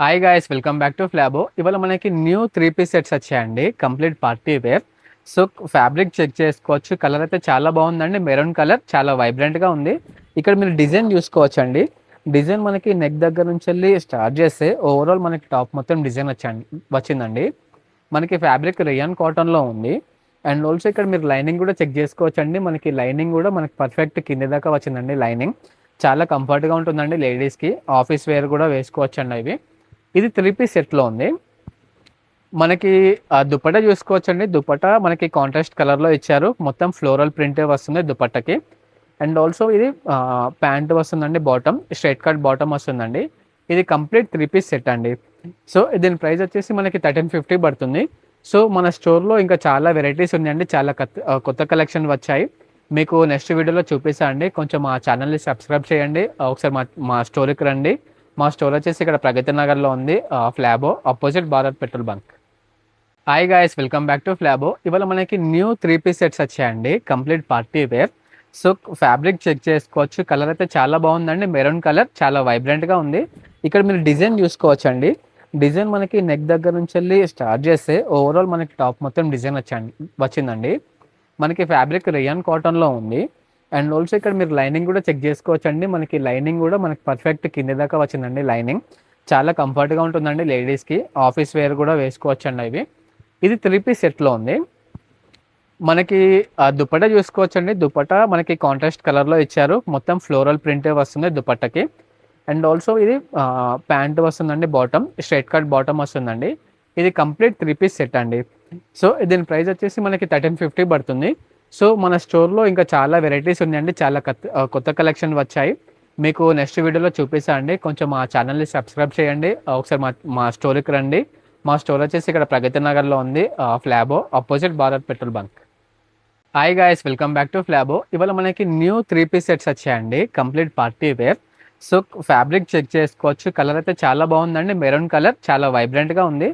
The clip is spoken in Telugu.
Hi guys, welcome back to Flabo. ఇవాళ మనకి న్యూ 3 పీస్ సెట్స్ వచ్చాయండి, complete party wear. So fabric check చేసుకోవచ్చు. కలర్ అయితే చాలా బాగుందండి, మెరూన్ కలర్, చాలా వైబ్రెంట్గా ఉంది. ఇక్కడ మీరు డిజైన్ చూసుకోవచ్చండి. డిజైన్ మనకి నెక్ దగ్గర నుంచి వెళ్ళి స్టార్ట్ చేస్తే ఓవరాల్ మనకి టాప్ మొత్తం డిజైన్ వచ్చిందండి. మనకి ఫ్యాబ్రిక్ రేయాన్ కాటన్లో ఉంది. అండ్ ఆల్సో ఇక్కడ మీరు లైనింగ్ కూడా చెక్ చేసుకోవచ్చండి. మనకి లైనింగ్ కూడా మనకి పర్ఫెక్ట్ కింద దాకా వచ్చిందండి. లైనింగ్ చాలా కంఫర్ట్గా ఉంటుందండి లేడీస్కి. ఆఫీస్ వేర్ కూడా వేసుకోవచ్చండి ఇవి. ఇది 3 పీస్ సెట్లో ఉంది. మనకి దుపట్టా చూసుకోవచ్చండి. దుపట్టా మనకి కాంట్రాస్ట్ కలర్లో ఇచ్చారు. మొత్తం ఫ్లోరల్ ప్రింటే వస్తుంది దుపట్టకి. అండ్ ఆల్సో ఇది ప్యాంట్ వస్తుందండి. బాటమ్ స్ట్రైట్ కట్ బాటమ్ వస్తుందండి. ఇది కంప్లీట్ 3 పీస్ సెట్ అండి. సో దీని ప్రైస్ వచ్చేసి మనకి 1350 పడుతుంది. సో మన స్టోర్లో ఇంకా చాలా వెరైటీస్ ఉన్నాయండి. చాలా కొత్త కలెక్షన్ వచ్చాయి. మీకు నెక్స్ట్ వీడియోలో చూపిస్తా అండి. కొంచెం మా ఛానల్ని సబ్స్క్రైబ్ చేయండి. ఒకసారి మా స్టోర్కి రండి. మా స్టోర్ వచ్చేసి ఇక్కడ ప్రగతి నగర్లో ఉంది, Flabo opposite Bharat petrol bunk. Hi guys, welcome back to Flabo. ఇవాళ మనకి న్యూ 3 పీస్ సెట్స్ వచ్చాయండి, complete party wear. So fabric check చేసుకోవచ్చు. కలర్ అయితే చాలా బాగుందండి, మెరూన్ కలర్, చాలా వైబ్రెంట్గా ఉంది. ఇక్కడ మీరు డిజైన్ చూసుకోవచ్చండి. డిజైన్ మనకి నెక్ దగ్గర నుంచి వెళ్ళి స్టార్ట్ చేస్తే ఓవరాల్ మనకి టాప్ మొత్తం డిజైన్ వచ్చిందండి. మనకి ఫ్యాబ్రిక్ రేయాన్ కాటన్లో ఉంది. అండ్ ఆల్సో ఇక్కడ మీరు లైనింగ్ కూడా చెక్ చేసుకోవచ్చండి. మనకి లైనింగ్ కూడా మనకి పర్ఫెక్ట్ కింద దాకా వచ్చిందండి. లైనింగ్ చాలా కంఫర్ట్గా ఉంటుందండి లేడీస్కి. ఆఫీస్ వేర్ కూడా వేసుకోవచ్చండి ఇవి. ఇది 3 పీస్ సెట్లో ఉంది. మనకి దుపట్టా చూసుకోవచ్చండి. దుపట్టా మనకి కాంట్రాస్ట్ కలర్లో ఇచ్చారు. మొత్తం ఫ్లోరల్ ప్రింటే వస్తుంది దుపట్టకి. అండ్ ఆల్సో ఇది ప్యాంట్ వస్తుందండి. బాటమ్ స్ట్రైట్ కట్ బాటమ్ వస్తుందండి. ఇది కంప్లీట్ 3 పీస్ సెట్ అండి. సో దీని ప్రైస్ వచ్చేసి మనకి 1350 పడుతుంది. సో మన స్టోర్లో ఇంకా చాలా వెరైటీస్ ఉన్నాయండి. చాలా కొత్త కలెక్షన్ వచ్చాయి. మీకు నెక్స్ట్ వీడియోలో చూపిస్తా అండి. కొంచెం మా ఛానల్ని సబ్స్క్రైబ్ చేయండి. ఒకసారి మా స్టోర్కి రండి. మా స్టోర్ వచ్చేసి ఇక్కడ ప్రగతి నగర్లో ఉంది, Flabo opposite Bharat petrol bunk. Hi guys, welcome back to Flabo. ఇవాళ మనకి న్యూ 3 పీస్ సెట్స్ వచ్చాయండి, complete party wear. So fabric check చేసుకోవచ్చు. కలర్ అయితే చాలా బాగుందండి, మెరూన్ కలర్, చాలా వైబ్రెంట్గా ఉంది.